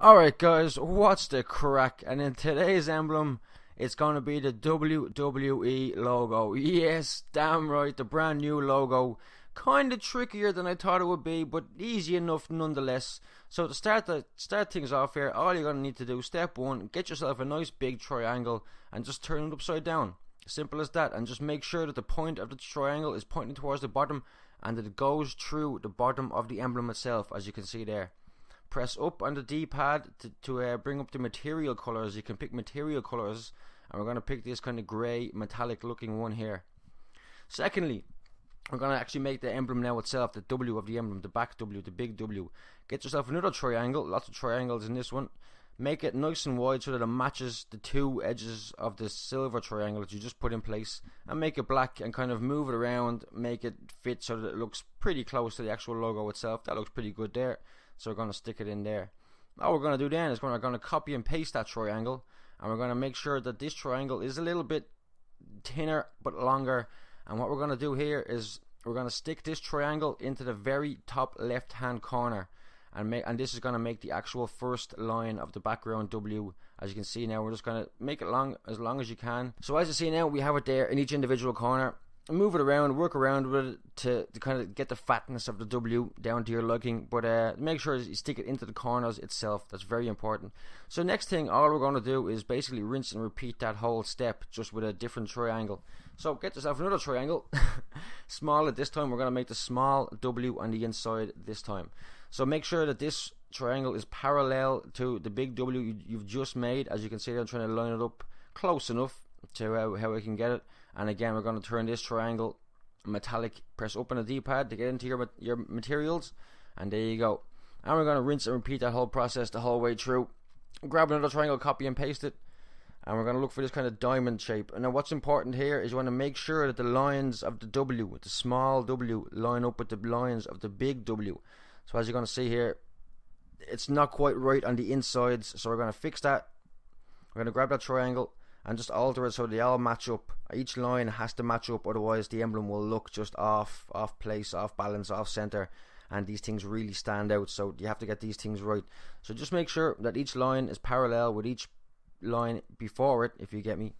Alright guys, what's the crack? And in today's emblem, it's going to be the WWE logo. Yes, damn right, the brand new logo. Kinda trickier than I thought it would be, but easy enough nonetheless. So to start things off here, all you're going to need to do, step one, get yourself a nice big triangle and just turn it upside down. Simple as that. And just make sure that the point of the triangle is pointing towards the bottom and that it goes through the bottom of the emblem itself, as you can see there. Press up on the D-pad to bring up the material colors. You can pick material colors, and we're going to pick this kind of grey metallic looking one here. Secondly, we're going to actually make the emblem now itself, the W of the emblem, the back W, the big W. Get yourself another triangle, lots of triangles in this one. Make it nice and wide so that it matches the two edges of the silver triangle that you just put in place, and make it black and kind of move it around, make it fit so that it looks pretty close to the actual logo itself. That looks pretty good there. So we're going to stick it in there. All we're going to do then is we're going to copy and paste that triangle, and we're going to make sure that this triangle is a little bit thinner but longer. And what we're going to do here is we're going to stick this triangle into the very top left hand corner, and this is going to make the actual first line of the background W. As you can see now, we're just going to make it long as you can. So as you see now, we have it there in each individual corner. Move it around, work around with it to kind of get the fatness of the W down to your liking, but make sure you stick it into the corners itself. That's very important. So next thing, all we're going to do is basically rinse and repeat that whole step, just with a different triangle. So get yourself another triangle, smaller this time. We're going to make the small W on the inside this time. So make sure that this triangle is parallel to the big W you've just made. As you can see, I'm trying to line it up close enough to how I can get it. And again, we're going to turn this triangle metallic, press up on the D-pad to get into your materials, and there you go. And we're going to rinse and repeat that whole process the whole way through. Grab another triangle, copy and paste it, and we're going to look for this kind of diamond shape. And now what's important here is you want to make sure that the lines of the W, with the small W, line up with the lines of the big W. So as you're going to see here, it's not quite right on the insides, so we're going to fix that. We're going to grab that triangle and just alter it so they all match up. Each line has to match up, otherwise the emblem will look just off place, off balance, off center, and these things really stand out. So you have to get these things right. So just make sure that each line is parallel with each line before it, if you get me.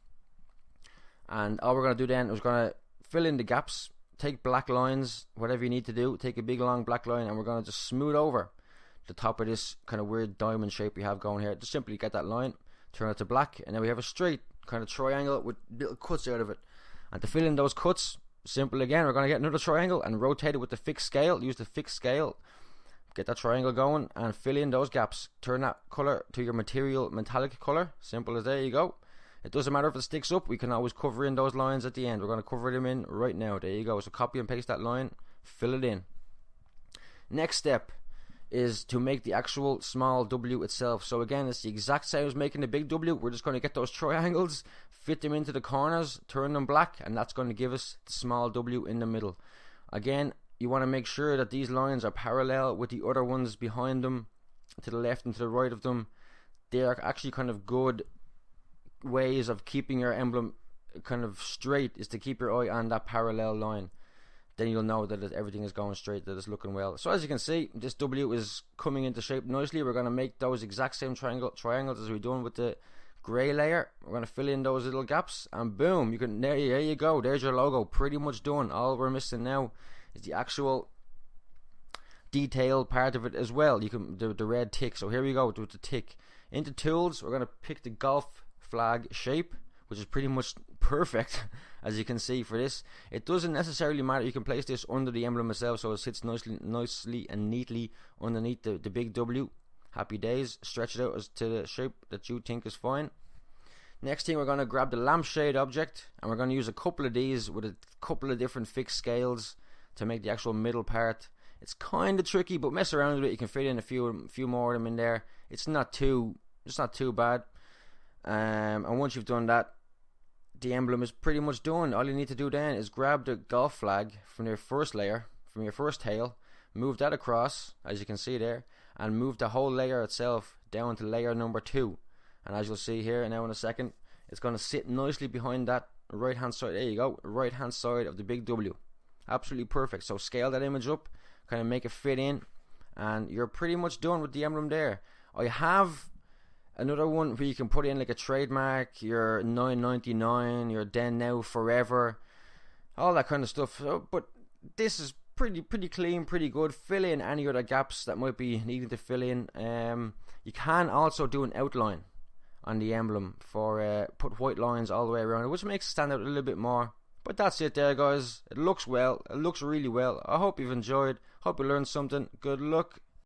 And all we're going to do then is going to fill in the gaps. Take black lines, whatever you need to do. Take a big long black line, and we're going to just smooth over the top of this kind of weird diamond shape we have going here. Just simply get that line, turn it to black, and then we have a straight kind of triangle with little cuts out of it. And to fill in those cuts, simple again, we're going to get another triangle and rotate it with the fixed scale. Use the fixed scale, get that triangle going, and fill in those gaps. Turn that color to your material metallic color. Simple as there you go. It doesn't matter if it sticks up, we can always cover in those lines at the end. We're going to cover them in right now. There you go. So copy and paste that line, fill it in. Next step is to make the actual small W itself. So again, it's the exact same as making the big W. We're just going to get those triangles, fit them into the corners, turn them black, and that's going to give us the small W in the middle. Again, you want to make sure that these lines are parallel with the other ones behind them, to the left and to the right of them. They are actually kind of good ways of keeping your emblem kind of straight, is to keep your eye on that parallel line. Then you'll know that everything is going straight, that it's looking well. So as you can see, this W is coming into shape nicely. We're going to make those exact same triangles as we've done with the grey layer. We're going to fill in those little gaps, and boom, there you go. There's your logo, pretty much done. All we're missing now is the actual detail part of it as well. You can the red tick. So here we go with the tick. Into tools, we're going to pick the golf flag shape, which is pretty much perfect, as you can see for this. It doesn't necessarily matter. You can place this under the emblem itself, so it sits nicely and neatly underneath the big W. Happy days. Stretch it out as to the shape that you think is fine. Next thing, we're going to grab the lampshade object, and we're going to use a couple of these with a couple of different fixed scales to make the actual middle part. It's kind of tricky, but mess around with it. You can fit in a few more of them in there. It's not too bad. And once you've done that, the emblem is pretty much done. All you need to do then is grab the golf flag from your first layer, from your first tail, move that across, as you can see there, and move the whole layer itself down to layer number 2. And as you'll see here now in a second, it's going to sit nicely behind that right hand side. There you go, right hand side of the big W. Absolutely perfect. So scale that image up, kind of make it fit in, and you're pretty much done with the emblem there. I have another one where you can put in like a trademark, your $9.99, your then now forever, all that kind of stuff. So, but this is pretty clean, pretty good. Fill in any other gaps that might be needing to fill in. You can also do an outline on the emblem for put white lines all the way around it, which makes it stand out a little bit more. But that's it there, guys. It looks well. It looks really well. I hope you've enjoyed. Hope you learned something. Good luck.